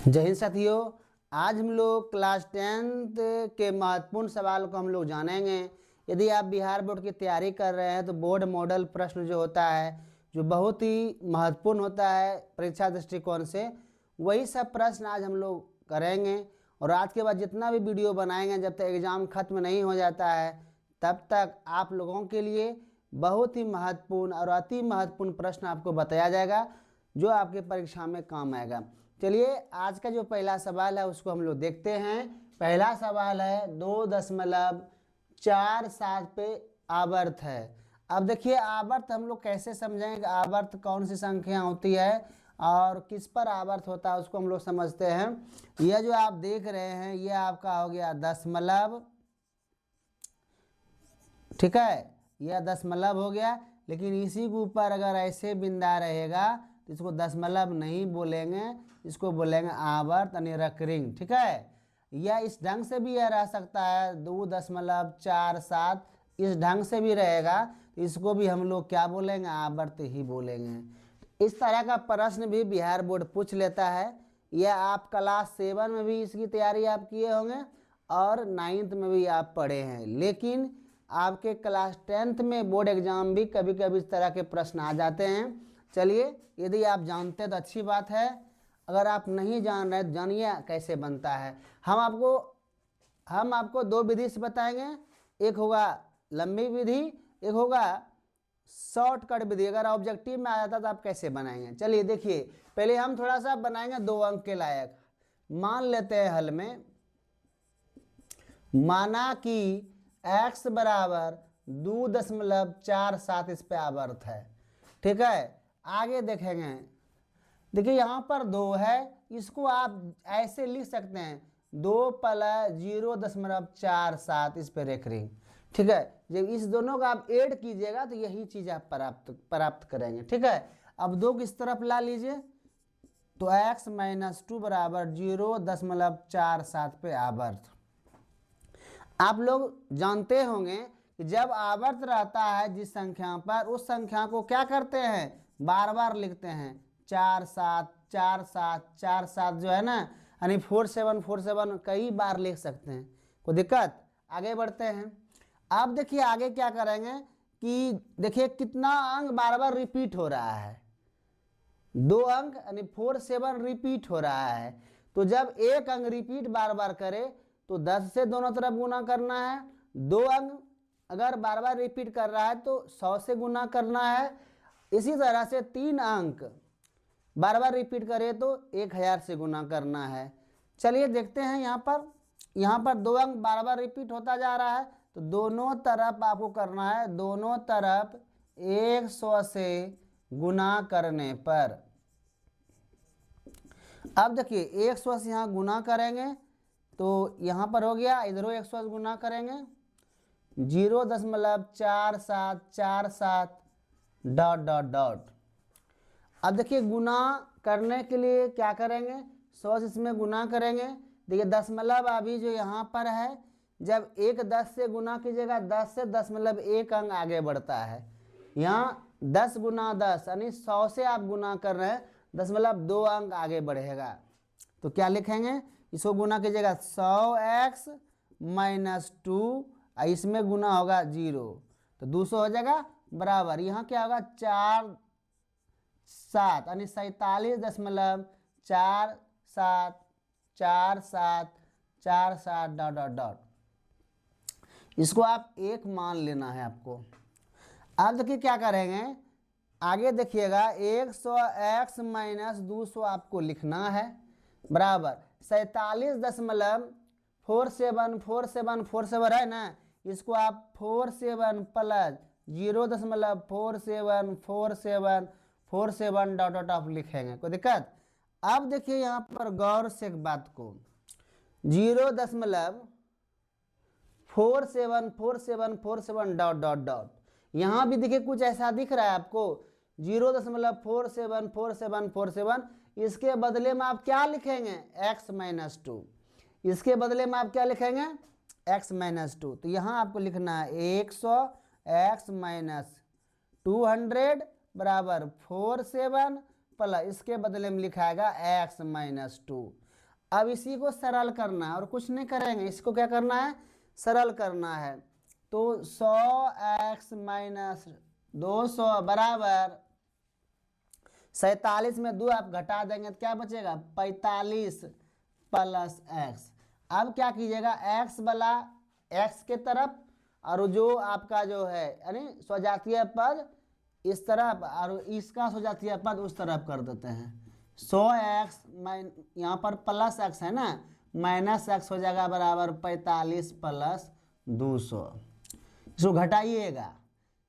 जय हिंद साथियों। आज हम लोग क्लास 10th के महत्वपूर्ण सवाल को हम लोग जानेंगे। यदि आप बिहार बोर्ड की तैयारी कर रहे हैं तो बोर्ड मॉडल प्रश्न जो होता है, जो बहुत ही महत्वपूर्ण होता है परीक्षा दृष्टिकोण से, वही सब प्रश्न आज हम लोग करेंगे। और आज के बाद जितना भी वीडियो बनाएंगे, जब तक एग्ज़ाम खत्म नहीं हो जाता है तब तक आप लोगों के लिए बहुत ही महत्वपूर्ण और अति महत्वपूर्ण प्रश्न आपको बताया जाएगा जो आपके परीक्षा में काम आएगा। चलिए आज का जो पहला सवाल है उसको हम लोग देखते हैं। पहला सवाल है 2.47 पे आवर्त है। अब देखिए आवर्त हम लोग कैसे समझेंगे कि आवर्त कौन सी संख्या होती है और किस पर आवर्त होता है, उसको हम लोग समझते हैं। यह जो आप देख रहे हैं यह आपका हो गया दशमलव, ठीक है, यह दशमलव हो गया। लेकिन इसी के ऊपर अगर ऐसे बिंदा रहेगा तो इसको दशमलव नहीं बोलेंगे, इसको बोलेंगे आवर्त यानी रकरिंग, ठीक है। या इस ढंग से भी यह रह सकता है 2.47, इस ढंग से भी रहेगा तो इसको भी हम लोग क्या बोलेंगे, आवर्त ही बोलेंगे। इस तरह का प्रश्न भी बिहार बोर्ड पूछ लेता है। यह आप क्लास 7 में भी इसकी तैयारी आप किए होंगे और 9th में भी आप पढ़े हैं। लेकिन आपके क्लास 10th में बोर्ड एग्जाम भी कभी कभी इस तरह के प्रश्न आ जाते हैं। चलिए, यदि आप जानते हैं तो अच्छी बात है, अगर आप नहीं जान रहे तो जानिए कैसे बनता है। हम आपको दो विधि से बताएंगे, एक होगा लंबी विधि, एक होगा शॉर्टकट विधि। अगर ऑब्जेक्टिव में आ जाता तो आप कैसे बनाएंगे, चलिए देखिए। पहले हम थोड़ा सा बनाएंगे 2 अंक के लायक। मान लेते हैं हल में, माना कि x बराबर 2.47 इस पे आवर्त है, ठीक है। आगे देखेंगे, देखिए यहाँ पर 2 है, इसको आप ऐसे लिख सकते हैं 2 + 0.47 इस पे रेखरिंग, ठीक है। जब इस दोनों का आप ऐड कीजिएगा तो यही चीज आप प्राप्त करेंगे, ठीक है। अब 2 किस तरफ ला लीजिए तो x - 2 बराबर 0.47 पे आवर्त। आप लोग जानते होंगे कि जब आवर्त रहता है जिस संख्या पर, उस संख्या को क्या करते हैं, बार बार लिखते हैं। 4 7 4 7 4 7 जो है ना, यानी 4 7 4 7 कई बार लिख सकते हैं, कोई दिक्कत। आगे बढ़ते हैं। अब देखिए आगे क्या करेंगे कि देखिए कितना अंक बार बार रिपीट हो रहा है, 2 अंक यानी 4 7 रिपीट हो रहा है। तो जब एक अंक रिपीट बार बार करे तो 10 से दोनों तरफ गुना करना है। 2 अंक अगर बार बार रिपीट कर रहा है तो 100 से गुना करना है। इसी तरह से 3 अंक बार बार रिपीट करे तो 1000 से गुना करना है। चलिए देखते हैं, यहाँ पर 2 अंक बार बार रिपीट होता जा रहा है तो दोनों तरफ आपको करना है, दोनों तरफ 100 से गुना करने पर। अब देखिए 100 से यहाँ गुना करेंगे तो यहाँ पर हो गया, इधरों 100 से गुना करेंगे 0.4747 डॉट डॉट डॉट। अब देखिए गुना करने के लिए क्या करेंगे, 100 से इसमें गुना करेंगे। देखिए दशमलव अभी जो यहाँ पर है, जब 1 10 से गुना कीजिएगा 10 से 1 अंक आगे बढ़ता है। यहाँ 10 × 10 यानी 100 से आप गुना कर रहे हैं, 2 अंक आगे बढ़ेगा। तो क्या लिखेंगे, इसको गुना कीजिएगा 100x - 2, इसमें गुना होगा 0 तो 200 हो जाएगा बराबर। यहाँ क्या होगा 4 7 यानी 47.474747 डॉट डॉट डॉट। इसको आप 1 मान लेना है आपको। अब देखिए क्या करेंगे, आगे देखिएगा 100x - 200 आपको लिखना है बराबर 47.474747 है ना, इसको आप 47 + 0.474747 डॉट डॉट ऑफ लिखेंगे, कोई दिक्कत। अब देखिए यहाँ पर गौर से एक बात को, 0.474747 डॉट डॉट डॉट, यहाँ भी देखिए कुछ ऐसा दिख रहा है आपको 0.474747। इसके बदले में आप क्या लिखेंगे, x - 2। इसके बदले में आप क्या लिखेंगे, x - 2। तो यहाँ आपको लिखना है 100 x - 200 बराबर 47 प्लस इसके बदले में लिखाएगा x - 2। अब इसी को सरल करना है और कुछ नहीं करेंगे, इसको क्या करना है, सरल करना है। तो 100x माइनस 200 बराबर 47 में 2 आप घटा देंगे तो क्या बचेगा 45 प्लस एक्स। अब क्या कीजिएगा, एक्स वाला एक्स के तरफ और जो आपका जो है यानी स्वजातीय पद इस तरफ और इसका स्वजातीय पद उस तरफ कर देते हैं। 100x यहाँ पर प्लस एक्स है ना, माइनस एक्स हो जाएगा बराबर 45 प्लस 200। इसको घटाइएगा,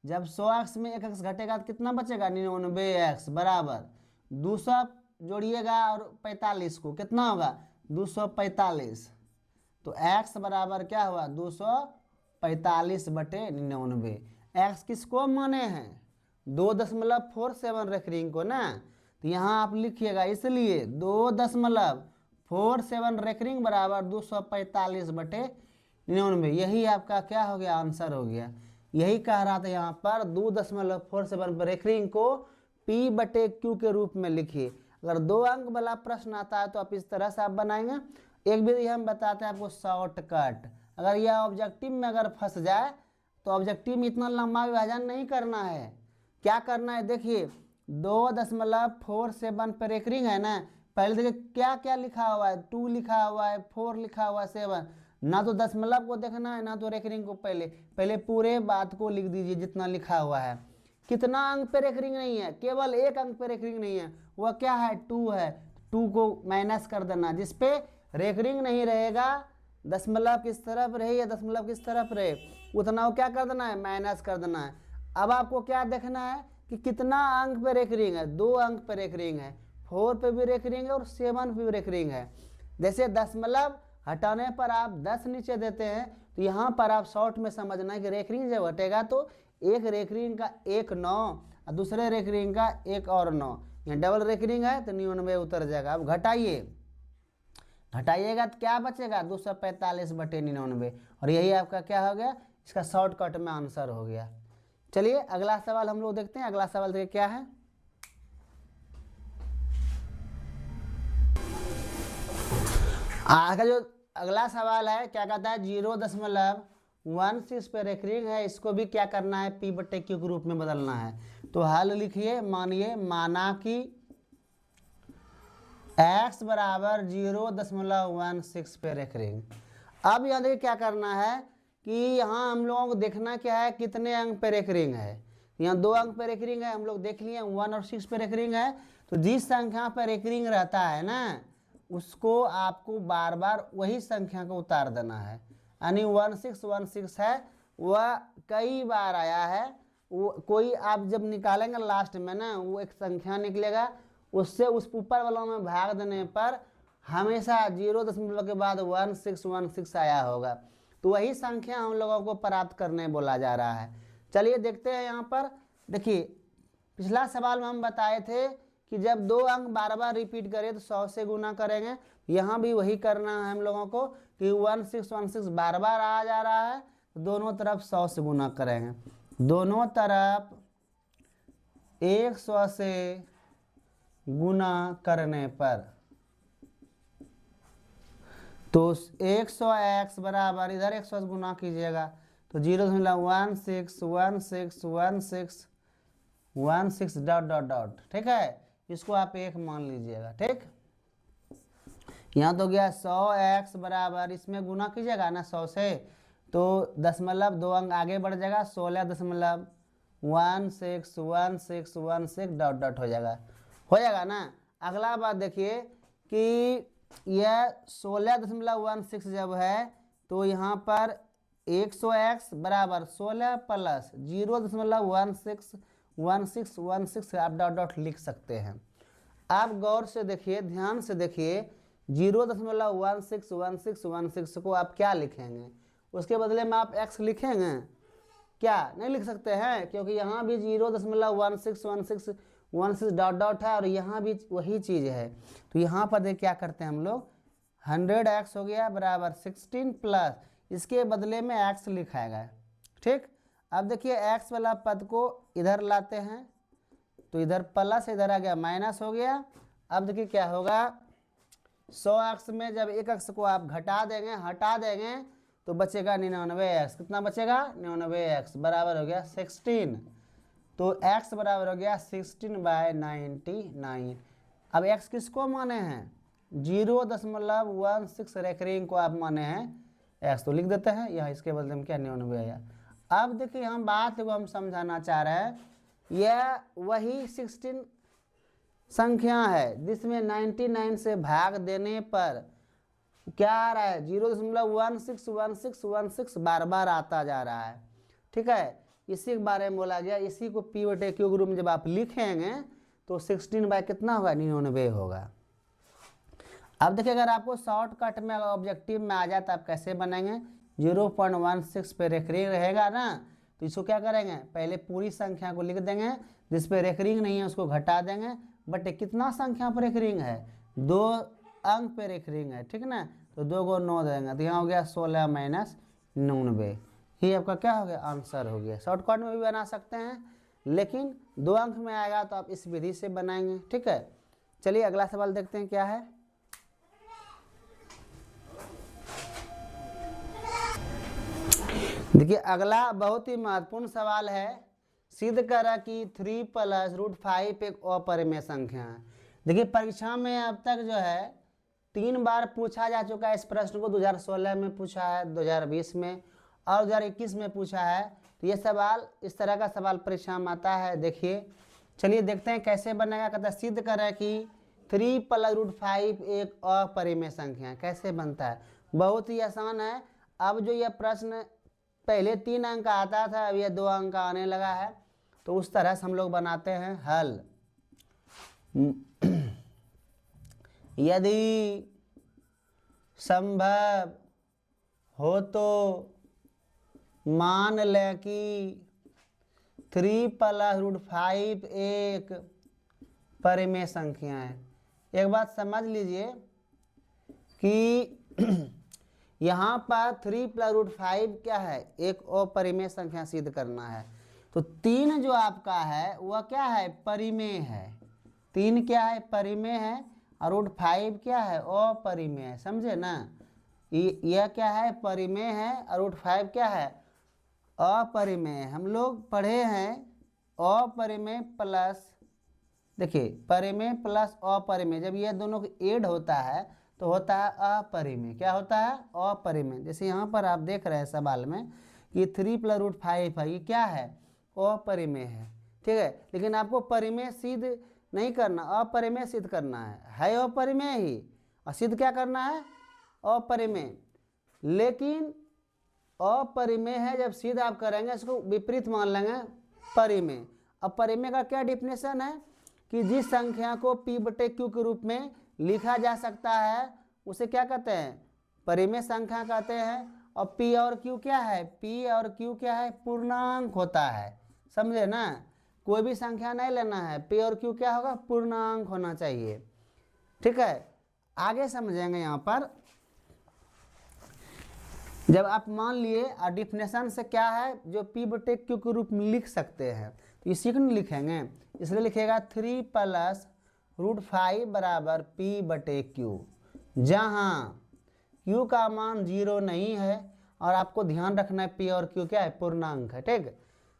जब 100x में 1x घटेगा तो कितना बचेगा 99x बराबर 200 जोड़िएगा और 45 को कितना होगा 245। तो x बराबर क्या हुआ 245 बटे 99। एक्स किसको माने हैं 2.47 रेखरिंग को ना, तो यहाँ आप लिखिएगा इसलिए 2.47 रेखरिंग बराबर 245 बटे 99। यही आपका क्या हो गया आंसर हो गया। यही कह रहा था यहाँ पर 2.47 पर रेखरिंग को P बटे Q के रूप में लिखिए। अगर 2 अंक वाला प्रश्न आता है तो आप इस तरह से आप बनाएंगे। एक विधि हम बताते हैं आपको शॉर्टकट, अगर यह ऑब्जेक्टिव में अगर फंस जाए तो ऑब्जेक्टिव में इतना लंबा विभाजन नहीं करना है। क्या करना है देखिए 2.47 पर रेखरिंग है ना, पहले देखिए क्या क्या लिखा हुआ है 2 लिखा हुआ है 4 लिखा हुआ है 7, ना तो दशमलव को देखना है ना तो रेखरिंग को, पहले पूरे बात को लिख दीजिए जितना लिखा हुआ है। कितना अंक पे रेखरिंग नहीं है, केवल एक अंक पे रेखरिंग नहीं है, वह क्या है 2 है। 2 को माइनस कर देना, जिसपे रेखरिंग नहीं रहेगा दशमलव किस तरफ रहे या दशमलव किस तरफ रहे उतना क्या कर देना है माइनस कर देना है। अब आपको क्या देखना है कि कितना अंक पे रेखरिंग है, 2 अंक पे रेखरिंग है, 4 पे भी रेखरिंग है और 7 पे भी रेखरिंग है। जैसे दशमलव हटाने पर आप 10 नीचे देते हैं तो यहाँ पर आप शॉर्ट में समझना है कि रेखरिंग जब हटेगा तो एक रेखरिंग का 1 9 और दूसरे रेखरिंग का 1 और 9, यहाँ डबल रेखरिंग है तो 99 उतर जाएगा। अब घटाइएगा तो क्या बचेगा 245 बटे 99, और यही आपका क्या हो गया, इसका शॉर्टकट में आंसर हो गया। चलिए अगला सवाल हम लोग देखते हैं। अगला सवाल देखिए क्या है, आगे जो अगला सवाल है क्या कहता है 0.16 पे रेखरिंग है, इसको भी क्या करना है P बटे Q के रूप में बदलना है। तो हल लिखिए, माना कि x बराबर 0.16 पे रेखरिंग। अब यहाँ देखिए क्या करना है कि यहाँ हम लोगों को देखना क्या है कितने अंक पे रेखरिंग है। यहाँ 2 अंक पे रेखरिंग है, हम लोग देख लिए 1 और 6 पे रेखरिंग है। तो जिस संख्या पर रेखरिंग रहता है ना उसको आपको बार बार वही संख्या को उतार देना है। यानी 1616 है वह कई बार आया है, वो कोई आप जब निकालेंगे लास्ट में ना वो एक संख्या निकलेगा, उससे उस ऊपर वालों में भाग देने पर हमेशा 0 के बाद 1616 आया होगा। तो वही संख्या हम लोगों को प्राप्त करने बोला जा रहा है। चलिए देखते हैं यहाँ पर देखिए, पिछला सवाल में हम बताए थे कि जब 2 अंक बार बार रिपीट करें तो 100 से गुना करेंगे। यहाँ भी वही करना है हम लोगों को कि 1616 बार बार आ जा रहा है तो दोनों तरफ 100 से गुना करेंगे। दोनों तरफ 100 से गुना करने पर तो 100x बराबर इधर 100 से गुना कीजिएगा तो 0.161616 डॉट डॉट डॉट, ठीक है, इसको आप 1 मान लीजिएगा। ठीक, यहाँ तो गया 100x बराबर, इसमें गुना कीजिएगा ना 100 से तो दशमलव 2 अंक आगे बढ़ जाएगा 16.161616 डॉट डॉट हो जाएगा ना। अगला बात देखिए कि यह 16.16 जब है तो यहाँ पर 100x बराबर 16 प्लस 0.1616 आप डॉट डॉट लिख सकते हैं। आप गौर से देखिए, ध्यान से देखिए, 0.161616 को आप क्या लिखेंगे, उसके बदले में आप x लिखेंगे क्या, नहीं लिख सकते हैं, क्योंकि यहाँ भी 0.161616 डॉट डॉट है और यहाँ भी वही चीज़ है। तो यहाँ पर देख क्या करते हैं हम लोग 100x हो गया बराबर 16 प्लस इसके बदले में x लिखाएगा। ठीक, अब देखिए x वाला पद को इधर लाते हैं तो इधर प्लस इधर आ गया माइनस हो गया। अब देखिए क्या होगा 100x में जब एक x को आप घटा देंगे, हटा देंगे, तो बचेगा 99x। कितना बचेगा? 99x बराबर हो गया 16। तो x बराबर हो गया 16/99। अब x किसको माने हैं? 0.16 रेकरिंग को आप माने हैं x, तो लिख देते हैं यहाँ, इसके बदले में क्या 99 आया। अब देखिए हम बात को हम समझाना चाह रहे हैं, यह वही 16 संख्या है जिसमें 99 से भाग देने पर क्या आ रहा है? 0.161616 बार बार आता जा रहा है। ठीक है, इसी के बारे में बोला गया। इसी को p/q के रूप में जब आप लिखेंगे तो 16 बाय कितना होगा? 99 होगा। अब देखिए अगर आपको शॉर्टकट में ऑब्जेक्टिव में आ जाए तो आप कैसे बनाएंगे? 0.16 पे रेकरिंग रहेगा ना, तो इसको क्या करेंगे? पहले पूरी संख्या को लिख देंगे, जिस पे रेकरिंग नहीं है उसको घटा देंगे। बट कितना संख्या पर रेकरिंग है? 2 अंक पे रेकरिंग है, ठीक ना, तो 2 को 9 देंगे, तो यहाँ हो गया 16 माइनस 99। ये आपका क्या हो गया? आंसर हो गया। शॉर्टकट में भी बना सकते हैं, लेकिन 2 अंक में आएगा तो आप इस विधि से बनाएंगे। ठीक है, चलिए अगला सवाल देखते हैं क्या है। देखिए अगला बहुत ही महत्वपूर्ण सवाल है। सिद्ध करा कि 3 + √5 एक अपरिमेय संख्या है। देखिए परीक्षा में अब तक जो है 3 बार पूछा जा चुका है इस प्रश्न को। 2016 में पूछा है, 2020 में और 2021 में पूछा है। तो ये सवाल, इस तरह का सवाल परीक्षा में आता है। देखिए चलिए देखते हैं कैसे बनेगा। कहता है सिद्ध करें कि 3 + √5 एक अपरिमेय संख्या है। कैसे बनता है? बहुत ही आसान है। अब जो यह प्रश्न पहले 3 अंक का आता था, अब यह 2 अंक का आने लगा है, तो उस तरह से हम लोग बनाते हैं हल। यदि संभव हो तो मान लें कि 3 + √5 एक परिमेय संख्या है। एक बात समझ लीजिए कि यहाँ पर 3 + √5 क्या है? एक अपरिमेय संख्या सिद्ध करना है। तो 3 जो आपका है वह क्या है? परिमेय है। 3 क्या है? परिमेय है। और √5 क्या है? अपरिमेय है। समझे ना? यह क्या है? परिमेय है और √5 क्या है? अपरिमेय। हम लोग पढ़े हैं अपरिमेय प्लस, देखिए परिमेय प्लस अपरिमेय, जब ये दोनों को ऐड होता है तो होता है अपरिमेय। क्या होता है? अपरिमेय। जैसे यहाँ पर आप देख रहे हैं सवाल में कि 3 + √5 है, ये क्या है? अपरिमेय है। ठीक है, लेकिन आपको परिमेय सिद्ध नहीं करना, अपरिमेय सिद्ध करना है अपरिमेय ही, और सिद्ध क्या करना है? अपरिमेय। लेकिन अपरिमेय है, जब सिद्ध आप करेंगे इसको विपरीत मान लेंगे परिमेय। अब परिमेय का क्या डिफिनेशन है कि जिस संख्या को p/q के रूप में लिखा जा सकता है उसे क्या कहते हैं? परिमेय संख्या कहते हैं। और p और q क्या है? p और q क्या है? पूर्णांक होता है। समझे ना? कोई भी संख्या नहीं लेना है, p और q क्या होगा? पूर्णांक होना चाहिए। ठीक है, आगे समझेंगे। यहाँ पर जब आप मान लिए और डिफिनेशन से क्या है जो p/q के रूप में लिख सकते हैं, तो इसी को नहीं लिखेंगे, इसलिए लिखेगा 3 + √5 बराबर p/q, जहाँ q का मान 0 नहीं है और आपको ध्यान रखना है p और q क्या है? पूर्णांक है। ठीक,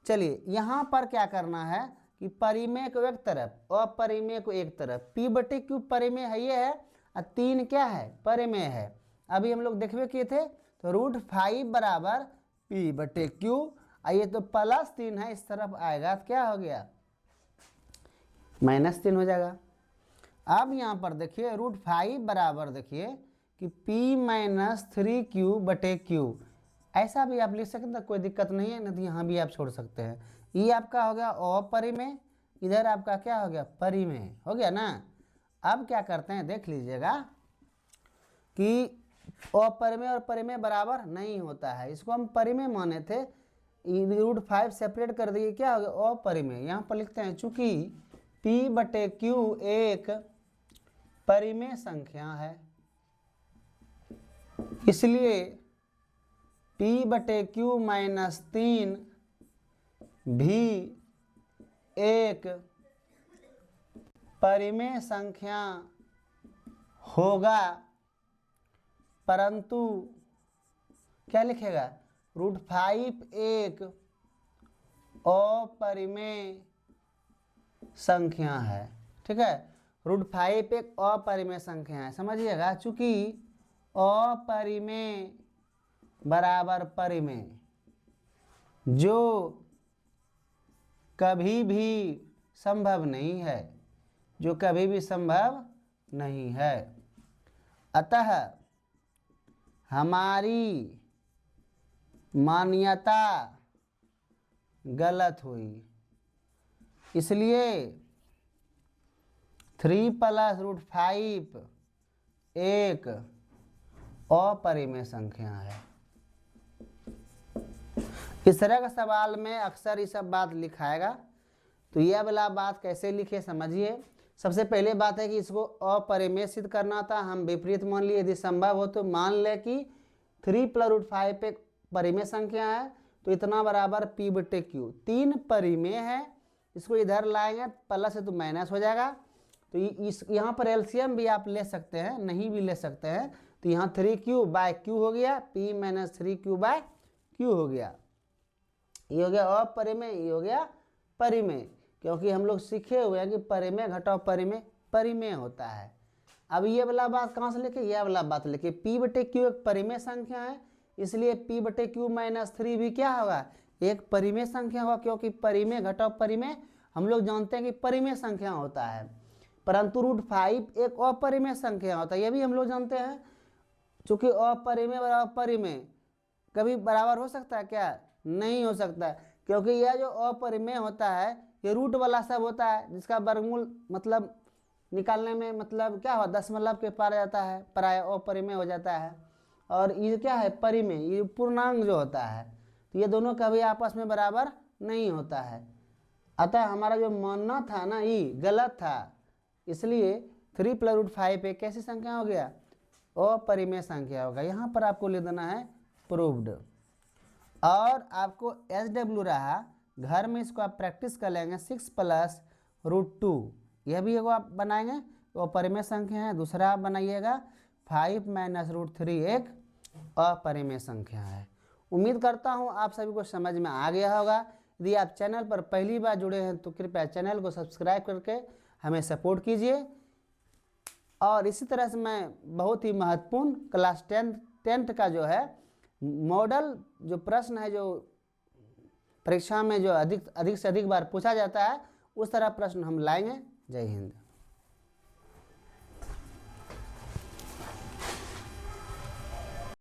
चलिए यहाँ पर क्या करना है कि परिमेय को एक तरफ, अपरिमेय को एक तरफ। p/q परिमेय है ये है, और 3 क्या है? परिमेय है। अभी हम लोग देखबे किए थे, तो √5 बराबर p/q, ये तो +3 है, इस तरफ आएगा तो क्या हो गया? -3 हो जाएगा। अब यहाँ पर देखिए √5 बराबर, देखिए कि p - 3q/q, ऐसा भी आप लिख सकते हैं, कोई दिक्कत नहीं है, नहीं तो यहाँ भी आप छोड़ सकते हैं। ये आपका हो गया अपरिमेय, इधर आपका क्या हो गया? परिमेय हो गया ना। अब क्या करते हैं देख लीजिएगा कि अपरिमेय और परिमेय बराबर नहीं होता है, इसको हम परिमेय माने थे, √5 सेपरेट कर दिए, क्या हो गया? अपरिमेय। यहाँ पर लिखते हैं चूंकि p/q एक परिमेय संख्या है, इसलिए p/q - 3 भी एक परिमेय संख्या होगा, परंतु क्या लिखेगा, √5 एक अपरिमेय संख्या है। ठीक है, √5 एक अपरिमेय संख्या है, समझिएगा। चूंकि अपरिमेय बराबर परिमेय, जो कभी भी संभव नहीं है, जो कभी भी संभव नहीं है, अतः हमारी मान्यता गलत हुई। इसलिए 3 + √5 एक अपरिमेय संख्या है। इस तरह का सवाल में अक्सर ये सब बात लिखाएगा। तो यह वाला बात कैसे लिखे समझिए। सबसे पहले बात है कि इसको अपरिमेय सिद्ध करना था, हम विपरीत मान लिए। यदि संभव हो तो मान ले कि 3 + √5 एक परिमेय संख्या है, तो इतना बराबर p/q 3 परिमेय है। इसको इधर लाएंगे, प्लस है तो माइनस हो जाएगा। तो इस यहाँ पर एलसीएम भी आप ले सकते हैं, नहीं भी ले सकते हैं। तो यहाँ 3q/q हो गया, p - 3q/q हो गया। ये हो गया अपरिमेय, ये हो गया परिमेय, क्योंकि हम लोग सीखे हुए हैं कि परिमेय घटाओ परिमेय परिमेय होता है। अब ये वाला बात कहाँ से लेके, यह वाला बात लेके, p/q एक परिमेय संख्या है, इसलिए p/q - 3 भी क्या होगा, एक परिमेय संख्या होगा। क्योंकि परिमेय घटाओ परिमेय हम लोग जानते हैं कि परिमेय संख्या होता है, परंतु √5 एक अपरिमेय संख्या होता है, यह भी हम लोग जानते हैं। चूंकि अपरिमेय बराबर परिमेय कभी बराबर हो सकता है क्या, नहीं हो सकता है। क्योंकि यह जो अपरिमेय होता है, ये रूट वाला सब होता है, जिसका वर्गमूल मतलब निकालने में मतलब क्या हुआ, दशमलव के पार जाता है, प्राय अपरिमेय हो जाता है। और ये क्या है, परिमेय, ये पूर्णांक जो होता है, तो ये दोनों कभी आपस में बराबर नहीं होता है। अतः हमारा जो मानना था ना, ये गलत था। इसलिए 3 + √5 एक कैसी संख्या हो गया, अपरिमेय संख्या होगा। यहाँ पर आपको ले देना है प्रूव्ड। और आपको SW रहा, घर में इसको आप प्रैक्टिस कर लेंगे। 6 + √2 यह भी एगो आप बनाएंगे, वो अपरिमेय संख्या है। दूसरा आप बनाइएगा 5 - √3 एक अपरिमेय संख्या है। उम्मीद करता हूँ आप सभी को समझ में आ गया होगा। यदि आप चैनल पर पहली बार जुड़े हैं तो कृपया चैनल को सब्सक्राइब करके हमें सपोर्ट कीजिए। और इसी तरह से मैं बहुत ही महत्वपूर्ण क्लास 10th का जो है मॉडल जो प्रश्न है, जो परीक्षा में जो अधिक से अधिक बार पूछा जाता है, उस तरह प्रश्न हम लाएंगे। जय हिंद।